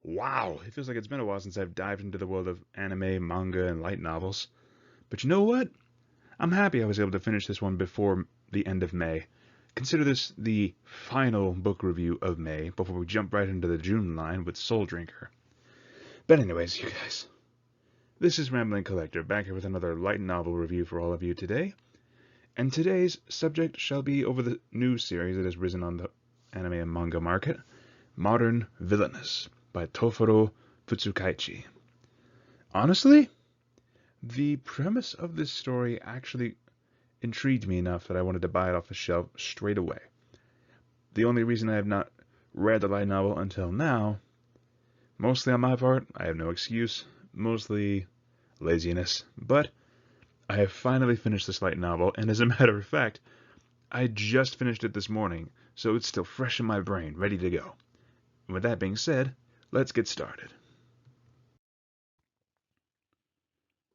Wow, it feels like it's been a while since I've dived into the world of anime, manga, and light novels. But you know what? I'm happy I was able to finish this one before the end of May. Consider this the final book review of May before we jump right into the June line with Soul Drinker. But anyways, you guys, this is Rambling Collector back here with another light novel review for all of you today. And today's subject shall be over the new series that has risen on the anime and manga market, Modern Villainess by Tofuro Futsukaichi. Honestly, the premise of this story actually intrigued me enough that I wanted to buy it off the shelf straight away. The only reason I have not read the light novel until now, mostly on my part, I have no excuse, mostly laziness, but I have finally finished this light novel, and as a matter of fact, I just finished it this morning, so it's still fresh in my brain, ready to go. And with that being said, let's get started.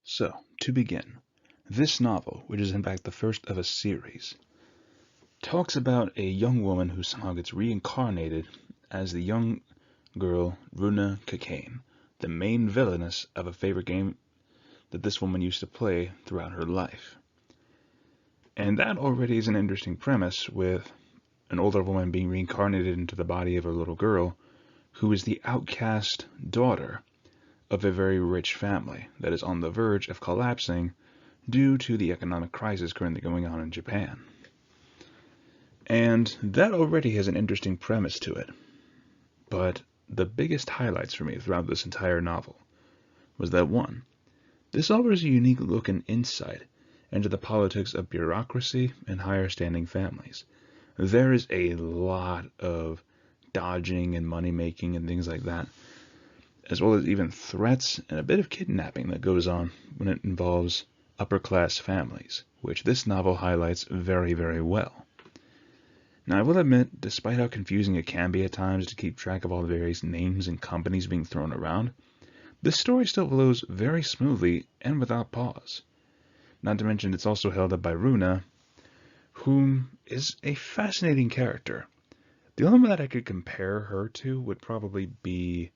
So, to begin, this novel, which is in fact the first of a series, talks about a young woman who somehow gets reincarnated as the young girl Runa Kakane, the main villainess of a favorite game that this woman used to play throughout her life. And that already is an interesting premise, with an older woman being reincarnated into the body of a little girl who is the outcast daughter of a very rich family that is on the verge of collapsing due to the economic crisis currently going on in Japan. And that already has an interesting premise to it. But the biggest highlights for me throughout this entire novel was that, one, this offers a unique look and insight into the politics of bureaucracy and higher standing families. There is a lot of dodging and money making and things like that, as well as even threats and a bit of kidnapping that goes on when it involves upper class families, which this novel highlights very, very well. Now, I will admit, despite how confusing it can be at times to keep track of all the various names and companies being thrown around, this story still flows very smoothly and without pause. Not to mention, it's also held up by Runa, whom is a fascinating character. The only one that I could compare her to would probably be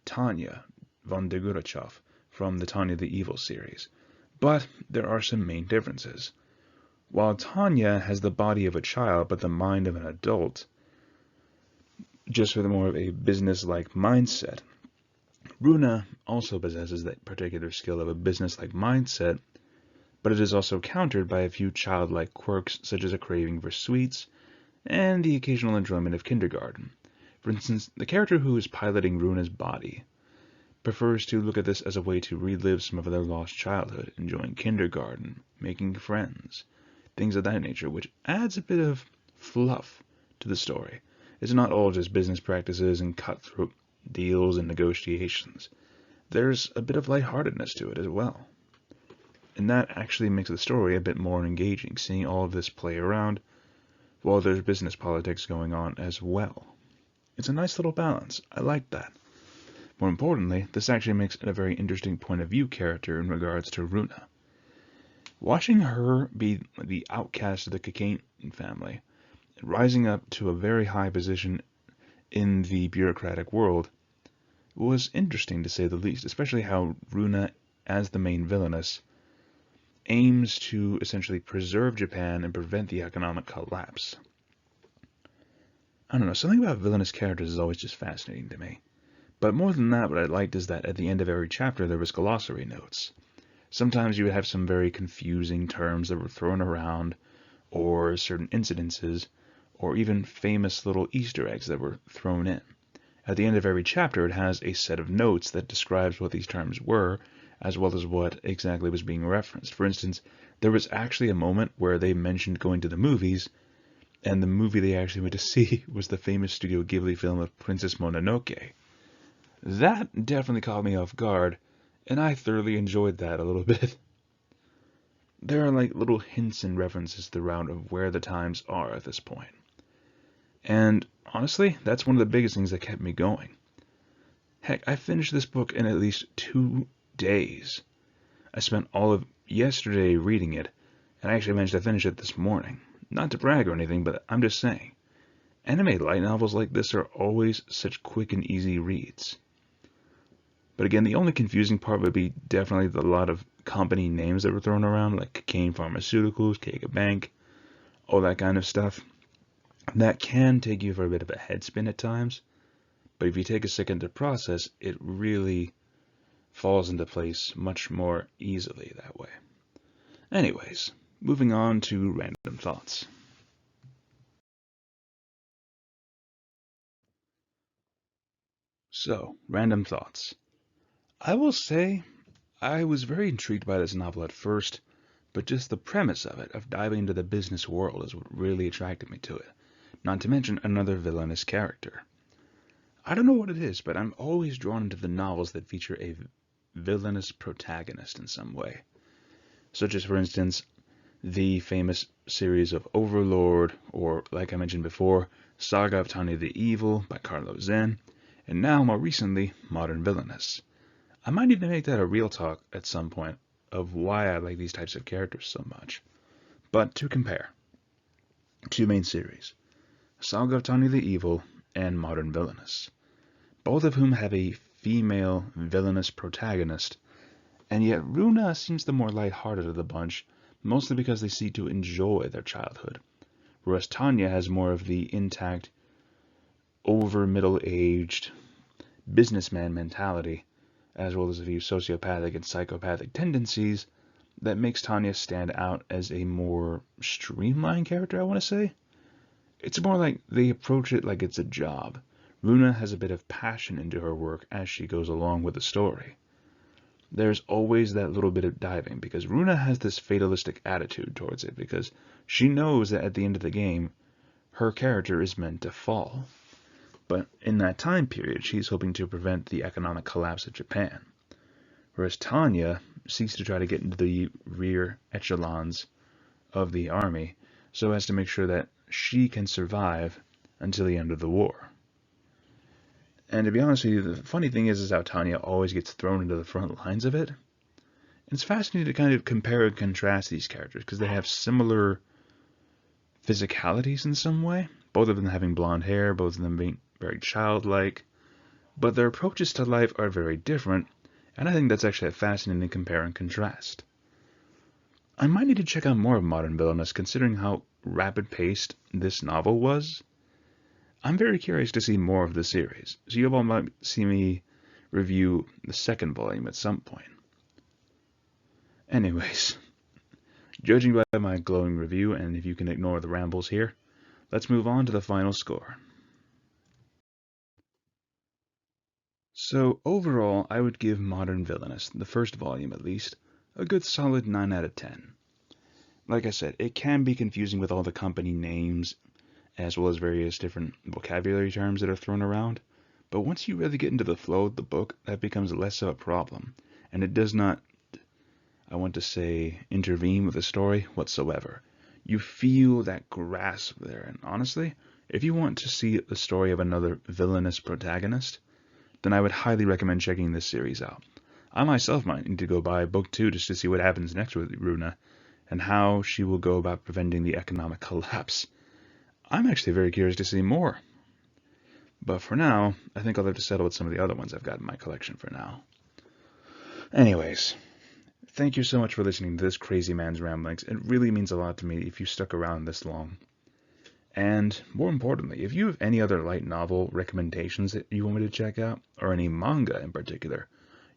Tanya von de Gurachov from the Tanya the Evil series, but there are some main differences. While Tanya has the body of a child but the mind of an adult, just with more of a business-like mindset, Runa also possesses that particular skill of a business-like mindset, but it is also countered by a few childlike quirks such as a craving for sweets and the occasional enjoyment of kindergarten. For instance, the character who is piloting Runa's body prefers to look at this as a way to relive some of their lost childhood, enjoying kindergarten, making friends, things of that nature, which adds a bit of fluff to the story. It's not all just business practices and cutthroat deals and negotiations. There's a bit of lightheartedness to it as well. And that actually makes the story a bit more engaging, seeing all of this play around while there's business politics going on as well. It's a nice little balance. I like that. More importantly, this actually makes it a very interesting point of view character in regards to Runa. Watching her be the outcast of the Kakane family, rising up to a very high position in the bureaucratic world, was interesting to say the least, especially how Runa, as the main villainess, aims to essentially preserve Japan and prevent the economic collapse. I don't know, something about villainous characters is always just fascinating to me. But more than that, what I liked is that at the end of every chapter there was glossary notes. Sometimes you would have some very confusing terms that were thrown around, or certain incidences, or even famous little Easter eggs that were thrown in. At the end of every chapter it has a set of notes that describes what these terms were, as well as what exactly was being referenced. For instance, there was actually a moment where they mentioned going to the movies, and the movie they actually went to see was the famous Studio Ghibli film of Princess Mononoke. That definitely caught me off guard, and I thoroughly enjoyed that a little bit. There are like little hints and references throughout of where the times are at this point. And honestly, that's one of the biggest things that kept me going. Heck, I finished this book in at least 2 days. I spent all of yesterday reading it, and I actually managed to finish it this morning. Not to brag or anything, but I'm just saying. Anime light novels like this are always such quick and easy reads. But again, the only confusing part would be definitely the lot of company names that were thrown around, like Kane Pharmaceuticals, Kega Bank, all that kind of stuff. That can take you for a bit of a head spin at times, but if you take a second to process, it really falls into place much more easily that way. Anyways, moving on to random thoughts. So, random thoughts. I will say I was very intrigued by this novel at first, but just the premise of it, of diving into the business world, is what really attracted me to it. Not to mention another villainous character. I don't know what it is, but I'm always drawn into the novels that feature a villainous protagonist in some way. Such as, for instance, the famous series of Overlord, or, like I mentioned before, Saga of Tanya the Evil by Carlo Zen, and now, more recently, Modern Villainess. I might even make that a real talk at some point of why I like these types of characters so much. But to compare, two main series, Saga of Tanya the Evil and Modern Villainous, both of whom have a female villainous protagonist, and yet Runa seems the more lighthearted of the bunch, mostly because they seem to enjoy their childhood, whereas Tanya has more of the intact, over middle-aged businessman mentality, as well as a few sociopathic and psychopathic tendencies that makes Tanya stand out as a more streamlined character, I want to say. It's more like they approach it like it's a job. Runa has a bit of passion into her work as she goes along with the story. There's always that little bit of diving, because Runa has this fatalistic attitude towards it, because she knows that at the end of the game, her character is meant to fall. But in that time period, she's hoping to prevent the economic collapse of Japan. Whereas Tanya seeks to try to get into the rear echelons of the army so as to make sure that she can survive until the end of the war. And to be honest with you, the funny thing is how Tanya always gets thrown into the front lines of it. And it's fascinating to kind of compare and contrast these characters because they have similar physicalities in some way. Both of them having blonde hair, both of them being very childlike. But their approaches to life are very different, and I think that's actually a fascinating compare and contrast. I might need to check out more of Modern Villainous considering how rapid-paced this novel was. I'm very curious to see more of the series, so you all might see me review the second volume at some point. Anyways, judging by my glowing review, and if you can ignore the rambles here, let's move on to the final score. So overall, I would give Modern Villainous, the first volume at least, a good solid 9 out of 10. Like I said, it can be confusing with all the company names, as well as various different vocabulary terms that are thrown around, but once you really get into the flow of the book, that becomes less of a problem, and it does not, I want to say, intervene with the story whatsoever. You feel that grasp there, and honestly, if you want to see the story of another villainous protagonist, then I would highly recommend checking this series out. I myself might need to go buy book 2 just to see what happens next with Runa, and how she will go about preventing the economic collapse. I'm actually very curious to see more. But for now, I think I'll have to settle with some of the other ones I've got in my collection for now. Anyways, thank you so much for listening to this crazy man's ramblings. It really means a lot to me if you stuck around this long. And more importantly, if you have any other light novel recommendations that you want me to check out, or any manga in particular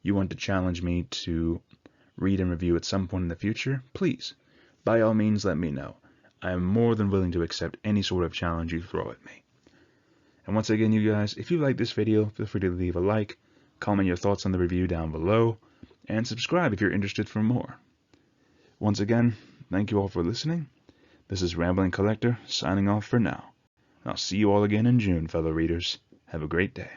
you want to challenge me to read and review at some point in the future, please, by all means, let me know. I am more than willing to accept any sort of challenge you throw at me. And once again, you guys, if you like this video, feel free to leave a like, comment your thoughts on the review down below, and subscribe if you're interested for more. Once again, thank you all for listening. This is Rambling Collector, signing off for now. I'll see you all again in June, fellow readers. Have a great day.